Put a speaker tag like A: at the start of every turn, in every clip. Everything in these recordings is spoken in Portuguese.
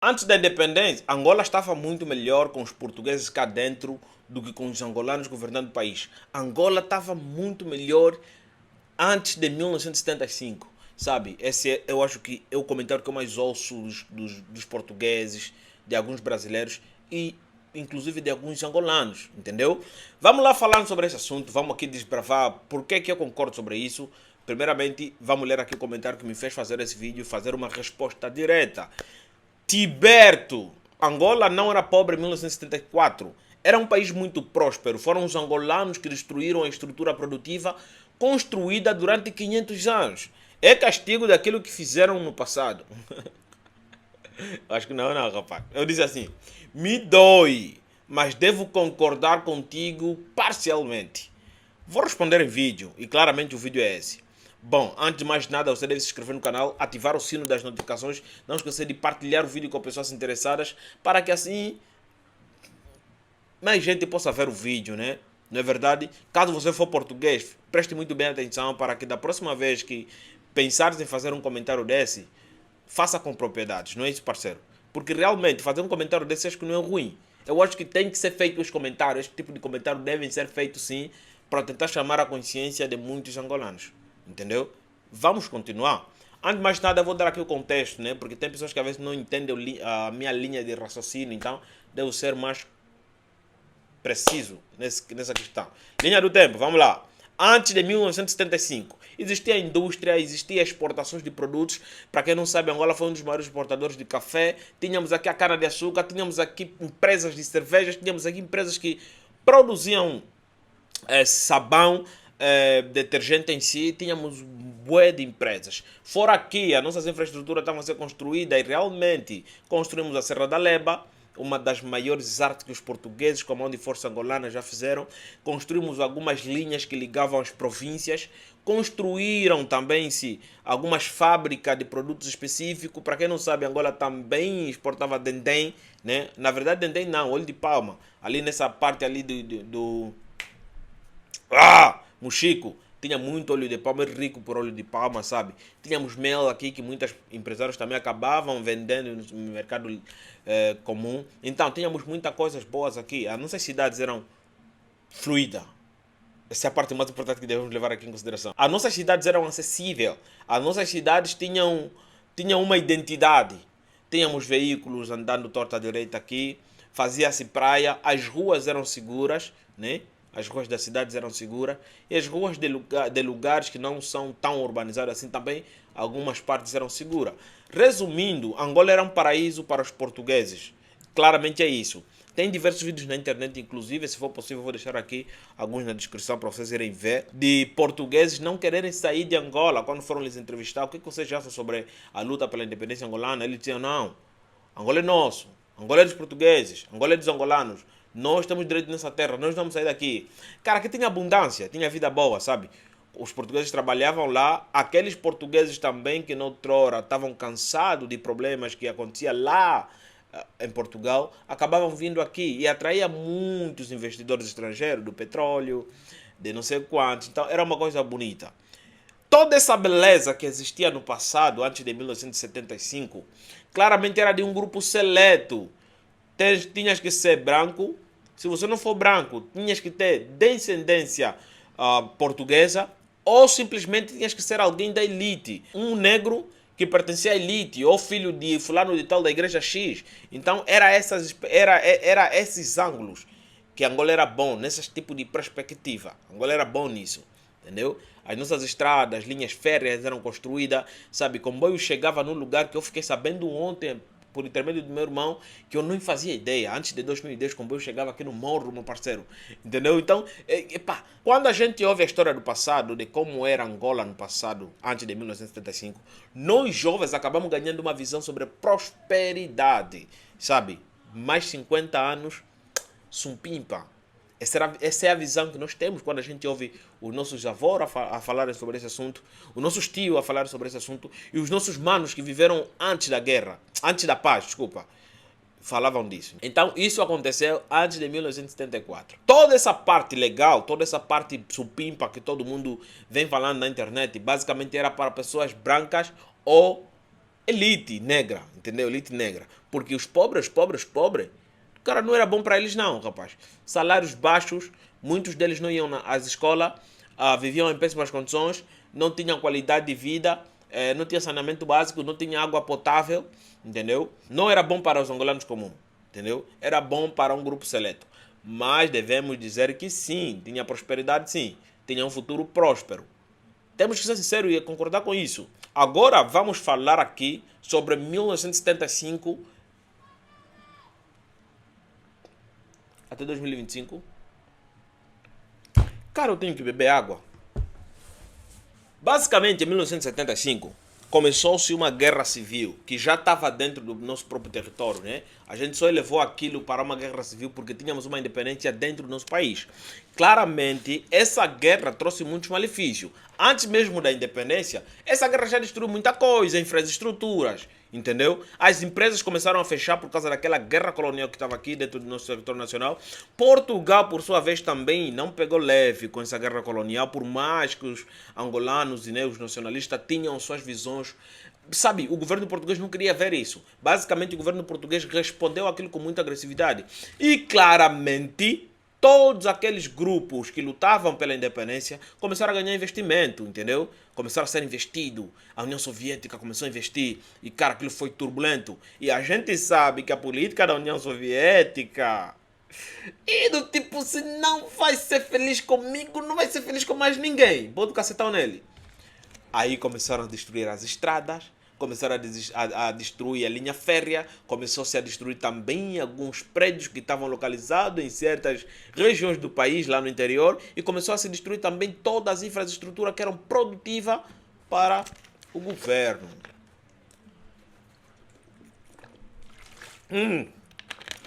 A: Antes da independência, Angola estava muito melhor com os portugueses cá dentro do que com os angolanos governando o país. Angola estava muito melhor antes de 1975, sabe? Esse eu acho que é o comentário que eu mais ouço dos portugueses, de alguns brasileiros e inclusive de alguns angolanos, entendeu? Vamos lá falar sobre esse assunto, vamos aqui desbravar por que eu concordo sobre isso. Primeiramente, vamos ler aqui o comentário que me fez fazer esse vídeo e fazer uma resposta direta. Tiberto. Angola não era pobre em 1974. Era um país muito próspero. Foram os angolanos que destruíram a estrutura produtiva construída durante 500 anos. É castigo daquilo que fizeram no passado. Acho que não, não, rapaz. Eu disse assim: me dói, mas devo concordar contigo parcialmente. Vou responder em vídeo, e claramente o vídeo é esse. Bom, antes de mais nada, você deve se inscrever no canal, ativar o sino das notificações, não esquecer de partilhar o vídeo com pessoas interessadas, para que assim mais gente possa ver o vídeo, né? Não é verdade? Caso você for português, preste muito bem atenção para que da próxima vez que pensares em fazer um comentário desse, faça com propriedades, não é isso, parceiro? Porque realmente fazer um comentário desse acho que não é ruim. Eu acho que tem que ser feito os comentários, este tipo de comentário devem ser feitos sim, para tentar chamar a consciência de muitos angolanos. Entendeu? Vamos continuar. Antes de mais nada, eu vou dar aqui o contexto, né? Porque tem pessoas que às vezes não entendem a minha linha de raciocínio, então devo ser mais preciso nessa questão. Linha do tempo, vamos lá. Antes de 1975, existia indústria, existia exportações de produtos. Para quem não sabe, Angola foi um dos maiores exportadores de café. Tínhamos aqui a cana-de-açúcar, tínhamos aqui empresas de cervejas, tínhamos aqui empresas que produziam sabão, detergente em si, tínhamos bué de empresas. Fora aqui, as nossas infraestruturas estavam a ser construídas e realmente construímos a Serra da Leba, uma das maiores artes que os portugueses com a mão de força angolana já fizeram. Construímos algumas linhas que ligavam as províncias. Construíram também-se algumas fábricas de produtos específicos. Para quem não sabe, Angola também exportava dendém, né? Na verdade, dendém não, olho de palma. Ali nessa parte ali Mochico tinha muito óleo de palma, é rico por óleo de palma, sabe? Tínhamos mel aqui que muitos empresários também acabavam vendendo no mercado comum. Então, tínhamos muitas coisas boas aqui. As nossas cidades eram fluídas. Essa é a parte mais importante que devemos levar aqui em consideração. As nossas cidades eram acessíveis. As nossas cidades tinham uma identidade. Tínhamos veículos andando torta à direita aqui. Fazia-se praia. As ruas eram seguras, né? As ruas das cidades eram seguras. E as ruas de lugares que não são tão urbanizados assim também, algumas partes eram seguras. Resumindo, Angola era um paraíso para os portugueses. Claramente é isso. Tem diversos vídeos na internet, inclusive, se for possível, vou deixar aqui alguns na descrição para vocês irem ver, de portugueses não quererem sair de Angola quando foram lhes entrevistar. O que vocês acham sobre a luta pela independência angolana? Eles diziam: não, Angola é nosso, Angola é dos portugueses, Angola é dos angolanos. Nós temos direito nessa terra, nós vamos sair daqui. Cara, aqui tinha abundância, tinha vida boa, sabe? Os portugueses trabalhavam lá, aqueles portugueses também que noutrora estavam cansados de problemas que acontecia lá em Portugal, acabavam vindo aqui e atraía muitos investidores estrangeiros do petróleo, de não sei quantos. Então era uma coisa bonita. Toda essa beleza que existia no passado, antes de 1975, claramente era de um grupo seleto. Tinhas que ser branco. Se você não for branco, tinhas que ter descendência portuguesa, ou simplesmente tinhas que ser alguém da elite. Um negro que pertencia à elite, ou filho de fulano de tal da igreja X. Então era esses ângulos que Angola era bom, nesse tipo de perspectiva. Angola era bom nisso, entendeu? As nossas estradas, linhas férreas eram construídas, sabe? Comboio chegava num lugar que eu fiquei sabendo ontem, por intermédio do meu irmão, que eu não fazia ideia. Antes de 2010, o comboio chegava aqui no morro, meu parceiro. Entendeu? Então, quando a gente ouve a história do passado, de como era Angola no passado, antes de 1975, nós jovens acabamos ganhando uma visão sobre prosperidade, sabe? Mais 50 anos, sumpimpa. Essa é a visão que nós temos quando a gente ouve os nossos avós a falarem sobre esse assunto, os nossos tios a falarem sobre esse assunto e os nossos manos que viveram antes da guerra, antes da paz, desculpa, falavam disso. Então isso aconteceu antes de 1974. Toda essa parte legal, toda essa parte supimpa que todo mundo vem falando na internet, basicamente era para pessoas brancas ou elite negra, entendeu? Elite negra. Porque os pobres, cara, não era bom para eles não, rapaz. Salários baixos, muitos deles não iam às escolas, viviam em péssimas condições, não tinham qualidade de vida, não tinha saneamento básico, não tinha água potável, entendeu? Não era bom para os angolanos comuns, entendeu? Era bom para um grupo seleto. Mas devemos dizer que sim, tinha prosperidade sim, tinha um futuro próspero. Temos que ser sinceros e concordar com isso. Agora vamos falar aqui sobre 1975 até 2025. Cara, eu tenho que beber água. Basicamente, em 1975, começou-se uma guerra civil que já estava dentro do nosso próprio território, né? A gente só elevou aquilo para uma guerra civil porque tínhamos uma independência dentro do nosso país. Claramente, essa guerra trouxe muitos malefícios. Antes mesmo da independência, essa guerra já destruiu muita coisa, infraestruturas, entendeu? As empresas começaram a fechar por causa daquela guerra colonial que estava aqui dentro do nosso território nacional. Portugal, por sua vez, também não pegou leve com essa guerra colonial, por mais que os angolanos e, né, os nacionalistas tinham suas visões. Sabe, o governo português não queria ver isso. Basicamente, o governo português respondeu aquilo com muita agressividade. E claramente, todos aqueles grupos que lutavam pela independência começaram a ganhar investimento, entendeu? Começaram a ser investido. A União Soviética começou a investir e, cara, aquilo foi turbulento. E a gente sabe que a política da União Soviética e do tipo, se não vai ser feliz comigo, não vai ser feliz com mais ninguém. Bota o cacetão nele. Aí começaram a destruir as estradas, começaram a destruir a linha férrea, começou-se a destruir também alguns prédios que estavam localizados em certas regiões do país, lá no interior, e começou a se destruir também todas as infraestruturas que eram produtivas para o governo.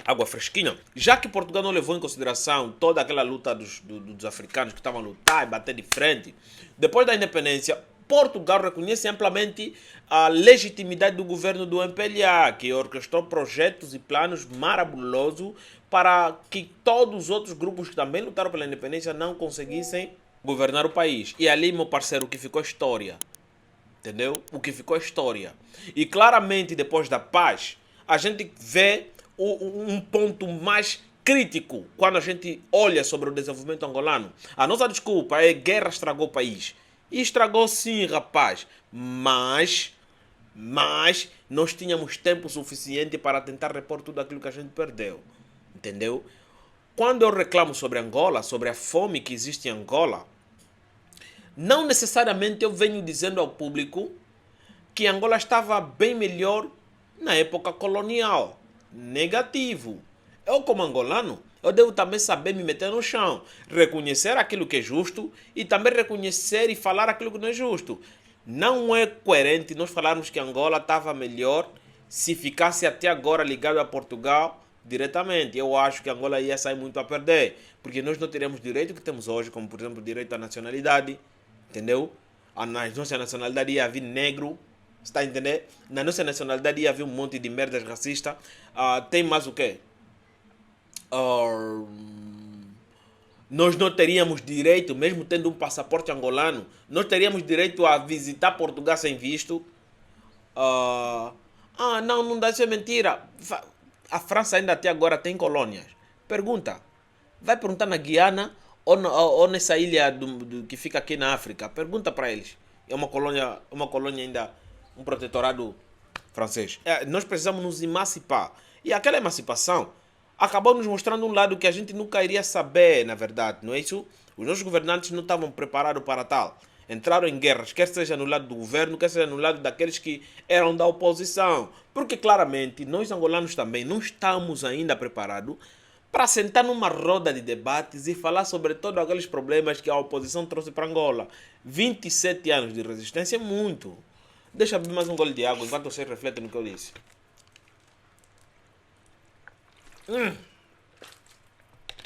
A: Água fresquinha. Já que Portugal não levou em consideração toda aquela luta dos africanos que estavam a lutar e bater de frente, depois da independência, Portugal reconhece amplamente a legitimidade do governo do MPLA, que orquestrou projetos e planos maravilhosos para que todos os outros grupos que também lutaram pela independência não conseguissem governar o país. E ali, meu parceiro, o que ficou é história. Entendeu? O que ficou é história. E claramente, depois da paz, a gente vê um ponto mais crítico quando a gente olha sobre o desenvolvimento angolano. A nossa desculpa é que a guerra estragou o país. E estragou sim, rapaz. Mas nós tínhamos tempo suficiente para tentar repor tudo aquilo que a gente perdeu. Entendeu? Quando eu reclamo sobre Angola, sobre a fome que existe em Angola, não necessariamente eu venho dizendo ao público que Angola estava bem melhor na época colonial. Negativo. Eu, como angolano, eu devo também saber me meter no chão, reconhecer aquilo que é justo e também reconhecer e falar aquilo que não é justo. Não é coerente nós falarmos que Angola estava melhor se ficasse até agora ligado a Portugal diretamente. Eu acho que Angola ia sair muito a perder, porque nós não teríamos direito que temos hoje, como por exemplo direito à nacionalidade, entendeu? Na nossa nacionalidade ia haver negro, está a entender? Na nossa nacionalidade ia haver um monte de merdas racistas. Tem mais o quê? Nós não teríamos direito, mesmo tendo um passaporte angolano, nós teríamos direito a visitar Portugal sem visto. Não, não dá, isso é mentira. A França ainda até agora tem colônias. Pergunta, vai perguntar na Guiana ou nessa ilha que fica aqui na África? Pergunta para eles. É uma colônia ainda, um protetorado francês. Nós precisamos nos emancipar. E aquela emancipação acabou nos mostrando um lado que a gente nunca iria saber, na verdade, não é isso? Os nossos governantes não estavam preparados para tal. Entraram em guerras, quer seja no lado do governo, quer seja no lado daqueles que eram da oposição. Porque claramente nós angolanos também não estamos ainda preparados para sentar numa roda de debates e falar sobre todos aqueles problemas que a oposição trouxe para Angola. 27 anos de resistência é muito. Deixa eu beber mais um gole de água enquanto vocês refletem no que eu disse.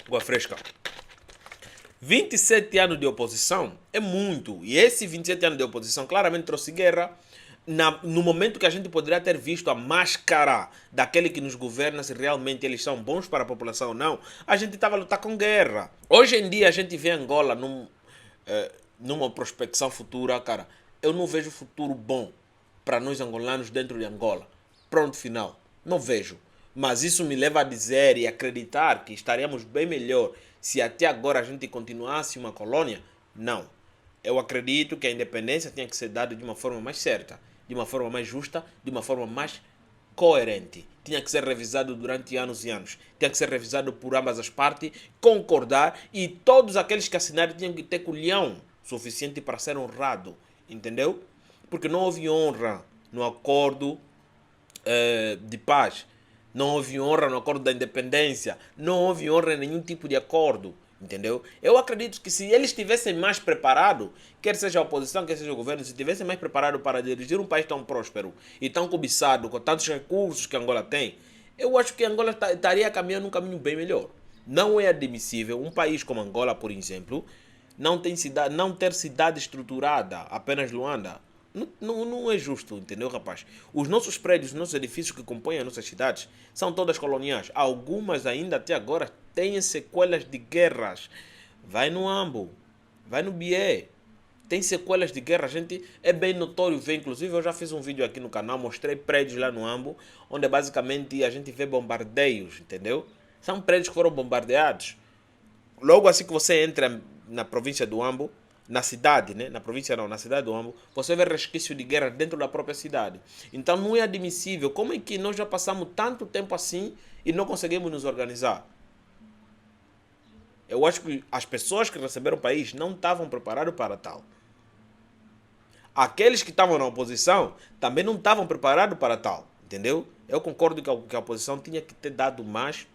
A: Água fresca. 27 anos de oposição é muito. E esse 27 anos de oposição claramente trouxe guerra. No momento que a gente poderia ter visto a máscara daquele que nos governa, se realmente eles são bons para a população ou não, a gente estava a lutar com guerra. Hoje em dia a gente vê Angola numa prospecção futura, cara. Eu não vejo futuro bom. para nós angolanos dentro de Angola. Pronto, final. Não vejo. Mas isso me leva a dizer e acreditar que estaríamos bem melhor se até agora a gente continuasse uma colônia? Não. Eu acredito que a independência tinha que ser dada de uma forma mais certa, de uma forma mais justa, de uma forma mais coerente. Tinha que ser revisado durante anos e anos. Tinha que ser revisado por ambas as partes, concordar, e todos aqueles que assinaram tinham que ter culhão suficiente para ser honrado. Entendeu? Porque não houve honra no acordo de paz. Não houve honra no acordo da independência. Não houve honra em nenhum tipo de acordo. Entendeu? Eu acredito que se eles estivessem mais preparados, quer seja a oposição, quer seja o governo, se estivessem mais preparados para dirigir um país tão próspero e tão cobiçado, com tantos recursos que Angola tem, eu acho que Angola estaria caminhando um caminho bem melhor. Não é admissível um país como Angola, por exemplo, não ter cidade estruturada, apenas Luanda. Não é justo, entendeu, rapaz? Os nossos prédios, os nossos edifícios que compõem as nossas cidades são todas coloniais. Algumas ainda até agora têm sequelas de guerras. Vai no Ambo, vai no Bié. Tem sequelas de guerra, gente, é bem notório ver. Inclusive, eu já fiz um vídeo aqui no canal, mostrei prédios lá no Ambo, onde basicamente a gente vê bombardeios, entendeu? São prédios que foram bombardeados. Logo assim que você entra na província do Ambo, na cidade, né? Na província não, na cidade do Ambo, você vê resquício de guerra dentro da própria cidade. Então não é admissível. Como é que nós já passamos tanto tempo assim e não conseguimos nos organizar? Eu acho que as pessoas que receberam o país não estavam preparadas para tal. Aqueles que estavam na oposição também não estavam preparados para tal. Entendeu? Eu concordo que a oposição tinha que ter dado mais.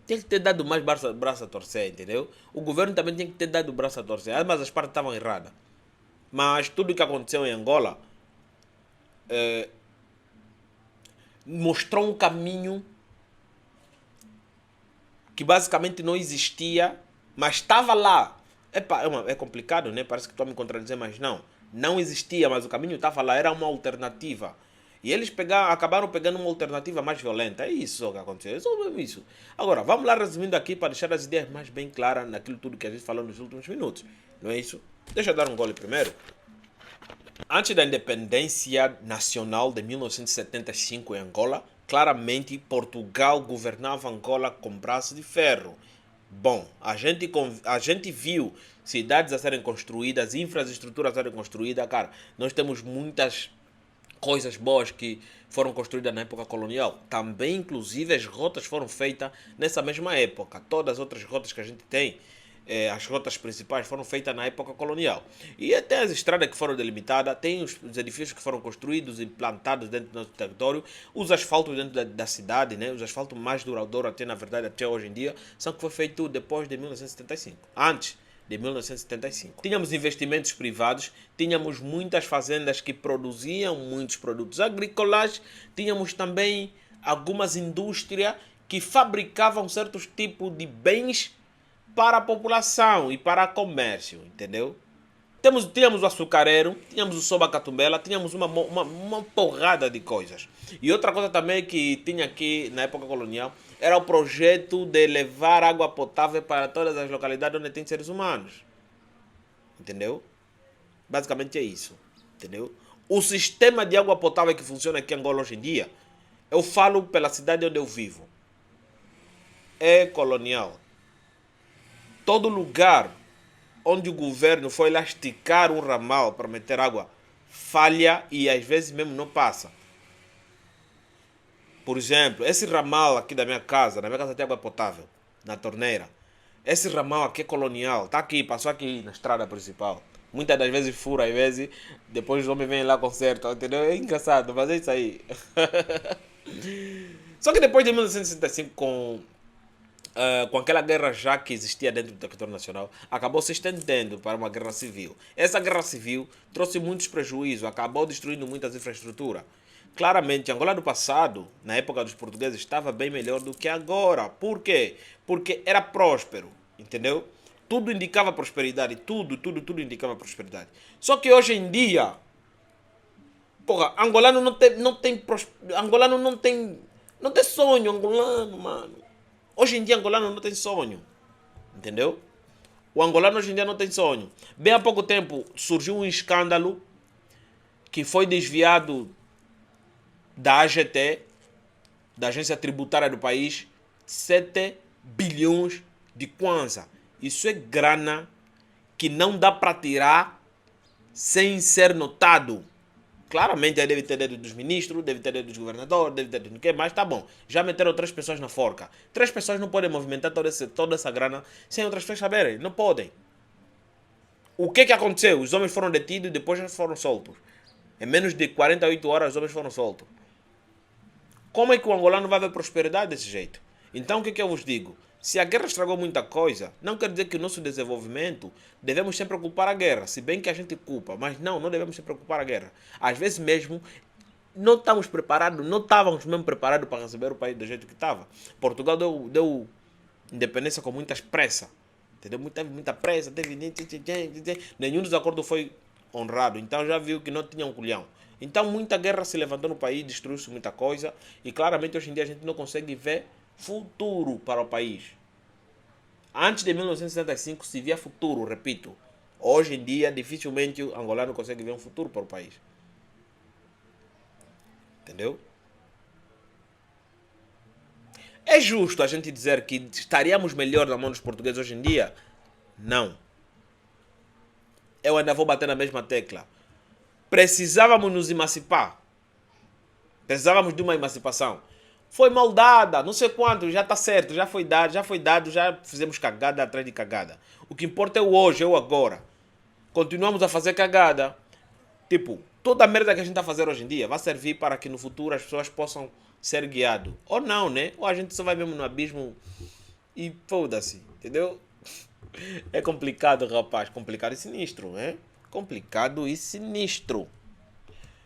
A: Tinha que ter dado mais braço a torcer, entendeu? O governo também tinha que ter dado braço a torcer. Mas as partes estavam erradas. Mas tudo o que aconteceu em Angola mostrou um caminho que basicamente não existia, mas estava lá. Epa, é complicado, né? Parece que estou a me contradizer, mas não. Não existia, mas o caminho estava lá, era uma alternativa. E eles acabaram pegando uma alternativa mais violenta. É isso que aconteceu. É só mesmo isso. Agora, vamos lá resumindo aqui para deixar as ideias mais bem claras naquilo tudo que a gente falou nos últimos minutos. Não é isso? Deixa eu dar um gole primeiro. Antes da independência nacional de 1975 em Angola, claramente Portugal governava Angola com braço de ferro. Bom, a gente viu cidades a serem construídas, infraestruturas a serem construídas. Cara, nós temos muitas coisas boas que foram construídas na época colonial. Também, inclusive, as rotas foram feitas nessa mesma época. Todas as outras rotas que a gente tem, as rotas principais, foram feitas na época colonial. E até as estradas que foram delimitadas, tem os edifícios que foram construídos e plantados dentro do nosso território, os asfaltos dentro da cidade, né? Os asfaltos mais duradouros até, na verdade, até hoje em dia, são que foi feito depois de 1975. Antes de 1975. Tínhamos investimentos privados, tínhamos muitas fazendas que produziam muitos produtos agrícolas, tínhamos também algumas indústrias que fabricavam certos tipos de bens para a população e para o comércio, entendeu? Tínhamos o açucareiro, tínhamos o sobacatumbela, tínhamos uma porrada de coisas. E outra coisa também que tinha aqui na época colonial era o projeto de levar água potável para todas as localidades onde tem seres humanos. Entendeu? Basicamente é isso. Entendeu? O sistema de água potável que funciona aqui em Angola hoje em dia, eu falo pela cidade onde eu vivo, é colonial. Todo lugar onde o governo foi lá esticar um ramal para meter água, falha e às vezes mesmo não passa. Por exemplo, esse ramal aqui da minha casa tem água potável, na torneira. Esse ramal aqui é colonial, tá aqui, passou aqui na estrada principal. Muitas das vezes fura, às vezes, depois os homens vêm lá consertam, entendeu? É engraçado, mas é isso aí. Só que depois de 1965, com aquela guerra já que existia dentro do território nacional, acabou se estendendo para uma guerra civil. Essa guerra civil trouxe muitos prejuízos, acabou destruindo muitas infraestruturas. Claramente, Angola do passado, na época dos portugueses, estava bem melhor do que agora. Por quê? Porque era próspero, entendeu? Tudo indicava prosperidade, tudo indicava prosperidade. Só que hoje em dia, porra, angolano angolano não tem sonho, angolano, mano. Hoje em dia, angolano não tem sonho, entendeu? O angolano hoje em dia não tem sonho. Bem há pouco tempo surgiu um escândalo que foi desviado da AGT, da Agência Tributária do país, 7 bilhões de kwanza. Isso é grana que não dá para tirar sem ser notado. Claramente aí deve ter dedo dos ministros, deve ter dedo dos governadores, deve ter dedo do que mais, tá bom. Já meteram 3 pessoas na forca. 3 pessoas não podem movimentar toda essa grana sem outras pessoas saberem. Não podem. O que aconteceu? Os homens foram detidos e depois já foram soltos. Em menos de 48 horas os homens foram soltos. Como é que o angolano vai ver prosperidade desse jeito? Então o que eu vos digo? Se a guerra estragou muita coisa, não quer dizer que o nosso desenvolvimento devemos sempre culpar a guerra. Se bem que a gente culpa, mas não devemos sempre culpar a guerra. Às vezes mesmo não estamos preparados, não estávamos mesmo preparados para receber o país do jeito que estava. Portugal deu independência com muita pressa. Entendeu? Muita pressa, nenhum dos acordos foi honrado. Então já viu que não tinha um culhão. Então muita guerra se levantou no país, destruiu-se muita coisa. E claramente hoje em dia a gente não consegue ver futuro para o país. Antes de 1965 se via futuro, repito. Hoje em dia dificilmente o angolano consegue ver um futuro para o país. Entendeu? É justo a gente dizer que estaríamos melhor na mão dos portugueses hoje em dia? Não. Eu ainda vou bater na mesma tecla. Precisávamos nos emancipar. Precisávamos de uma emancipação. Foi mal dada, não sei quanto, já está certo, já foi dado, já fizemos cagada atrás de cagada. O que importa é o hoje, é o agora. Continuamos a fazer cagada. Tipo, toda a merda que a gente está fazendo hoje em dia vai servir para que no futuro as pessoas possam ser guiadas. Ou não, né? Ou a gente só vai mesmo no abismo e foda-se, entendeu? É complicado, rapaz. Complicado e sinistro, né? Complicado e sinistro.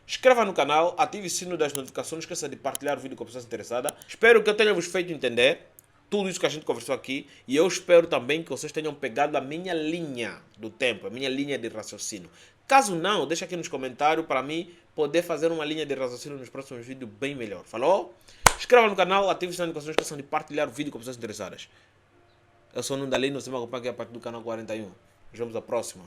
A: Inscreva no canal, ative o sino das notificações, não esqueça de partilhar o vídeo com pessoas interessadas. Espero que eu tenha vos feito entender tudo isso que a gente conversou aqui. E eu espero também que vocês tenham pegado a minha linha do tempo, a minha linha de raciocínio. Caso não, deixa aqui nos comentários para mim poder fazer uma linha de raciocínio nos próximos vídeos bem melhor. Falou? Inscreva no canal, ative o sino das notificações, não esqueçam de partilhar o vídeo com pessoas interessadas. Eu sou o Nuno Dalino, você me acompanha aqui a partir do canal 41. Nos vemos na próxima.